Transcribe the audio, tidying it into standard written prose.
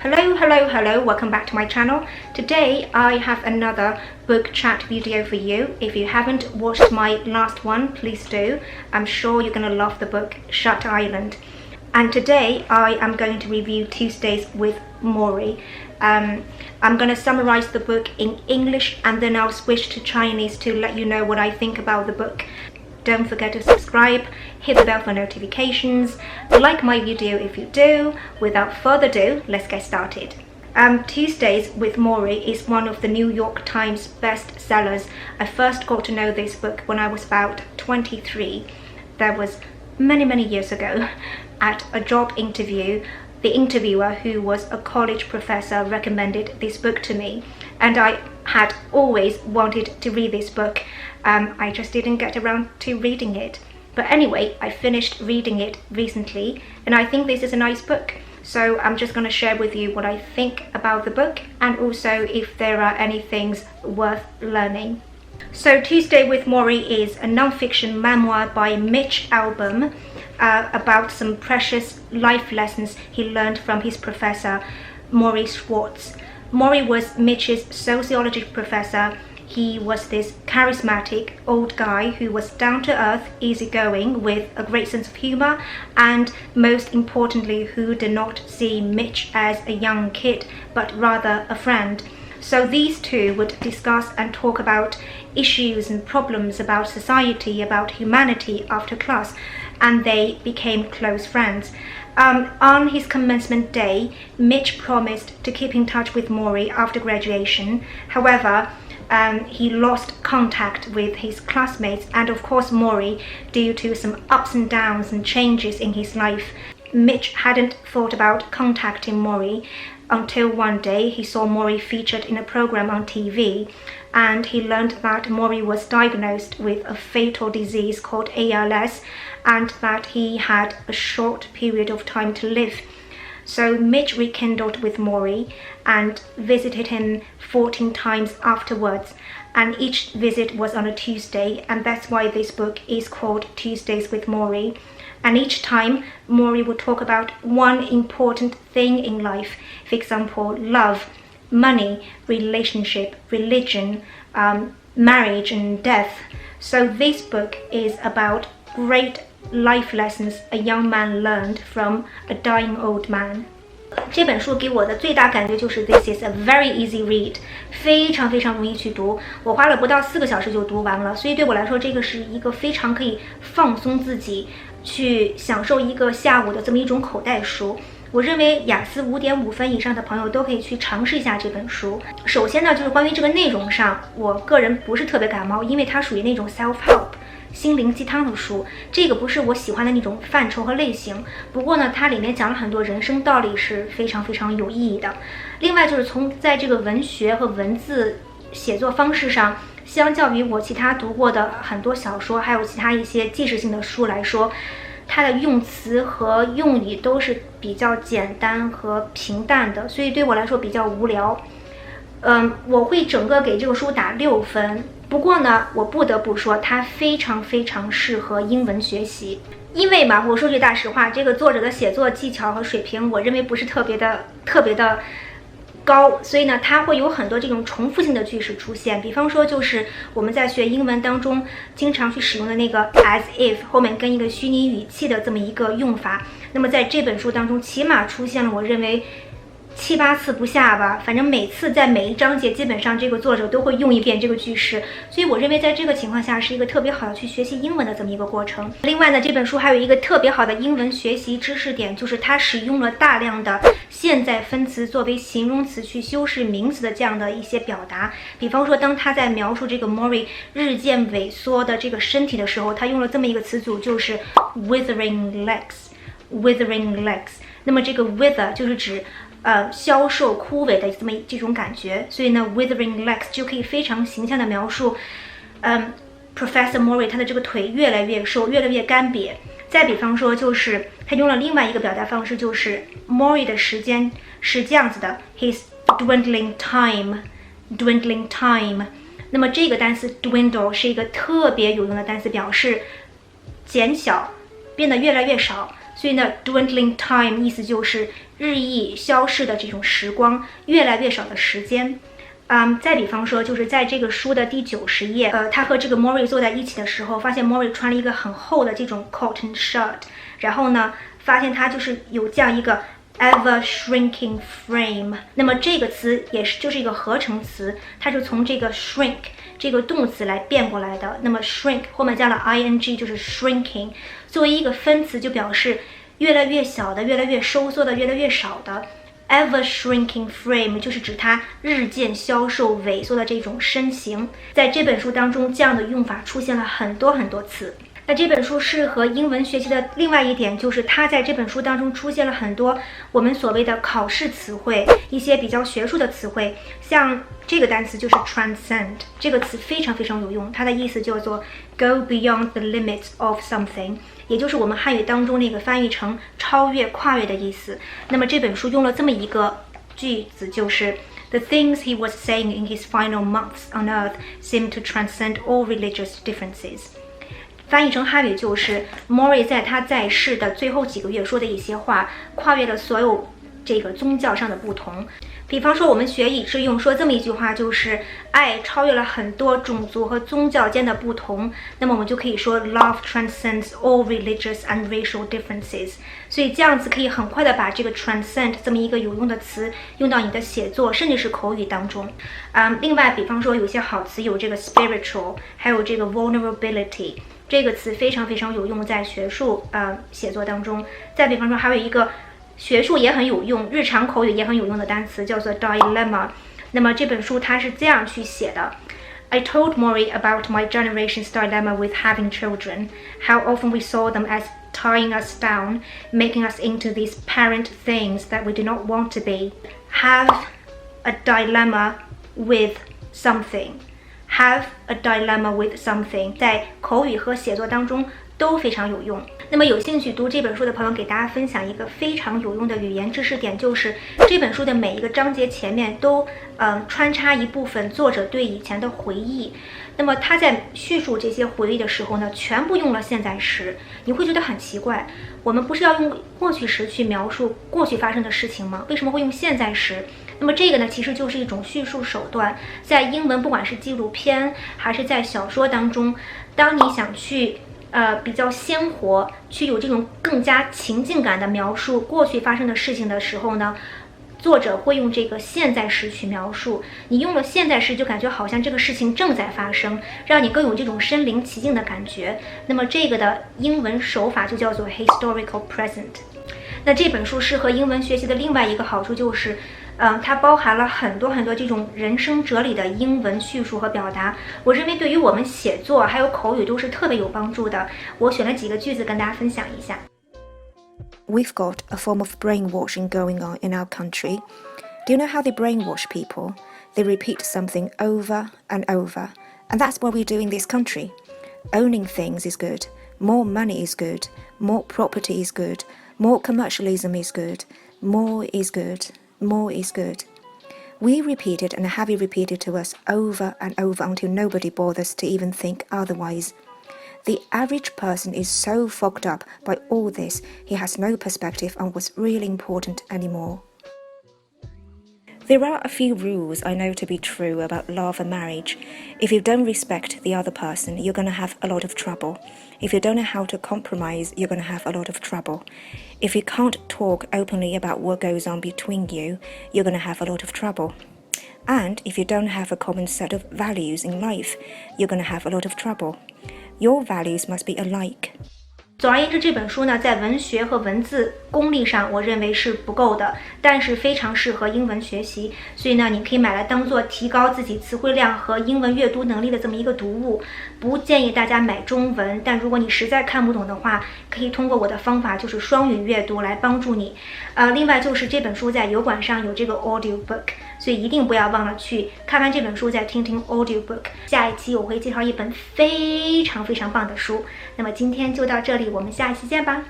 Hello, welcome back to my channel. Today I have another book chat video for you. If you haven't watched my last one, please do. I'm sure you're going to love the book Shutter Island. And today I am going to review Tuesdays with Morrie. I'm going to summarize the book in English and then I'll switch to Chinese to let you know what I think about the book. Don't forget to subscribe, hit the bell for notifications, like my video if you do. Without further ado, let's get started. Tuesdays with Morrie is one of the New York Times bestsellers. I first got to know this book when I was about 23. That was many years ago. At a job interview, the interviewer, who was a college professor, recommended this book to me, and I had always wanted to read this book. I just didn't get around to reading it. But anyway, I finished reading it recently, and I think this is a nice book. So I'm just going to share with you what I think about the book, and also if there are any things worth learning. So Tuesday with Morrie is a non-fiction memoir by Mitch Albom about some precious life lessons he learned from his professor, Morrie Schwartz. Morrie was Mitch's sociology professor. He was this charismatic old guy who was down-to-earth, easygoing, with a great sense of humor, and most importantly, who did not see Mitch as a young kid, but rather a friend. So these two would discuss and talk about issues and problems about society, about humanity after class, and they became close friends. On his commencement day, Mitch promised to keep in touch with Morrie after graduation. However, he lost contact with his classmates and of course Morrie due to some ups and downs and changes in his life. Mitch hadn't thought about contacting Morrie until one day he saw Morrie featured in a program on TV, and he learned that Morrie was diagnosed with a fatal disease called ALS and that he had a short period of time to live. So Mitch rekindled with Morrie and visited him 14 times afterwards, and each visit was on a Tuesday, and that's why this book is called Tuesdays with Morrie. And each time Morrie would talk about one important thing in life, for example, love, money, relationship, religion, marriage and death. So this book is about great life lessons a young man learned from a dying old man. 这本书给我的最大感觉就是 This is a very easy read， 非常容易去读。我花了不到4个小时就读完了，所以对我来说，这个是一个非常可以放松自己，去享受一个下午的这么一种口袋书。我认为雅思5.5分以上的朋友都可以去尝试一下这本书。首先呢，就是关于这个内容上，我个人不是特别感冒，因为它属于那种 self-help。心灵鸡汤的书，这个不是我喜欢的那种范畴和类型。不过呢，它里面讲了很多人生道理，是非常有意义的。另外就是在这个文学和文字写作方式上，相较于我其他读过的很多小说，还有其他一些纪实性的书来说，它的用词和用语都是比较简单和平淡的，所以对我来说比较无聊。我会整个给这个书打6分。不过呢，我不得不说，它非常适合英文学习。因为嘛，我说句大实话，这个作者的写作技巧和水平，我认为不是特别的高，所以呢，它会有很多这种重复性的句式出现。比方说，就是我们在学英文当中经常去使用的那个 as if 后面跟一个虚拟语气的这么一个用法。那么在这本书当中，起码出现了我认为7、8次不下吧，反正每次在每一章节，基本上这个作者都会用一遍这个句式，所以我认为在这个情况下是一个特别好的去学习英文的这么一个过程。另外呢，这本书还有一个特别好的英文学习知识点，就是它使用了大量的现在分词作为形容词去修饰名词的这样的一些表达。比方说，当他在描述这个 Morrie 日渐萎缩的这个身体的时候，他用了这么一个词组，就是 withering legs。那么这个 wither 就是指消瘦枯萎的这种感觉，所以呢 withering legs 就可以非常形象的描述Professor Morrie 他的这个腿越来越瘦，越来越干瘪。再比方说，就是他用了另外一个表达方式，就是 Morrie 的时间是这样子的 his dwindling time。那么这个单词 dwindle 是一个特别有用的单词，表示减小，变得越来越少。所以呢 dwindling time 意思就是日益消逝的这种时光，越来越少的时间。再比方说，就是在这个书的第90页，他和这个 Morrie 坐在一起的时候，发现 Morrie 穿了一个很厚的这种 cotton shirt， 然后呢，发现他就是有这样一个 ever shrinking frame。那么这个词也是就是一个合成词，它是从这个 shrink 这个动词来变过来的。那么 shrink 后面加了 ing 就是 shrinking， 作为一个分词就表示越来越小的、越来越收缩的、越来越少的。ever shrinking frame 就是指它日渐消瘦萎缩的这种身形。在这本书当中，这样的用法出现了很多很多次。那这本书适合英文学习的另外一点，就是它在这本书当中出现了很多我们所谓的考试词汇，一些比较学术的词汇。像这个单词就是 transcend， 这个词非常非常有用，它的意思叫做 go beyond the limits of something， 也就是我们汉语当中那个翻译成超越、跨越的意思。那么这本书用了这么一个句子，就是 The things he was saying in his final months on earth seemed to transcend all religious differences。翻译成汉语就是 Morrie 在他在世的最后几个月说的一些话，跨越了所有这个宗教上的不同。比方说我们学以致用，说这么一句话，就是爱超越了很多种族和宗教间的不同。那么我们就可以说 Love transcends all religious and racial differences。 所以这样子可以很快的把这个 transcend 这么一个有用的词用到你的写作甚至是口语当中。另外比方说有些好词有这个 spiritual， 还有这个 vulnerability， 这个词非常非常有用在学术写作当中。再比方说还有一个学术也很有用，日常口语也很有用的单词叫做 dilemma。 那么这本书它是这样去写的。I told Morrie about my generation's dilemma with having children, how often we saw them as tying us down, making us into these parent things that we do not want to be. Have a dilemma with something. Have a dilemma with something 在口语和写作当中都非常有用。那么有兴趣读这本书的朋友，给大家分享一个非常有用的语言知识点，就是这本书的每一个章节前面都穿插一部分作者对以前的回忆。那么他在叙述这些回忆的时候呢，全部用了现在时。你会觉得很奇怪，我们不是要用过去时去描述过去发生的事情吗？为什么会用现在时？那么这个呢，其实就是一种叙述手段。在英文不管是纪录片还是在小说当中，当你想去比较鲜活，去有这种更加情境感的描述过去发生的事情的时候呢，作者会用这个现在时去描述。你用了现在时，就感觉好像这个事情正在发生，让你更有这种身临其境的感觉。那么这个的英文手法就叫做 historical present。那这本书适合英文学习的另外一个好处就是，它包含了很多很多这种人生哲理的英文叙述和表达。我认为对于我们写作还有口语都是特别有帮助的。我选了几个句子跟大家分享一下。We've got a form of brainwashing going on in our country. Do you know how they brainwash people? They repeat something over and over. And that's what we do in this country. Owning things is good. More money is good. More property is good. More commercialism is good. More is good. More is good. We repeat it and have it repeated to us over and over until nobody bothers to even think otherwise.The average person is so fogged up by all this, he has no perspective on what's really important anymore. There are a few rules I know to be true about love and marriage. If you don't respect the other person, you're going to have a lot of trouble. If you don't know how to compromise, you're going to have a lot of trouble. If you can't talk openly about what goes on between you, you're going to have a lot of trouble.And if you don't have a common set of values in life, you're going to have a lot of trouble.Your values must be alike. 总而言之，这本书呢，在文学和文字功力上，我认为是不够的，但是非常适合英文学习。所以呢，你可以买来当做提高自己词汇量和英文阅读能力的这么一个读物。不建议大家买中文，但如果你实在看不懂的话，可以通过我的方法，就是双语阅读来帮助你。另外就是这本书在油管上有这个 audio book， 所以一定不要忘了去看完这本书，再听听 audio book。下一期我会介绍一本非常非常棒的书。那么今天就到这里，我们下一期见吧。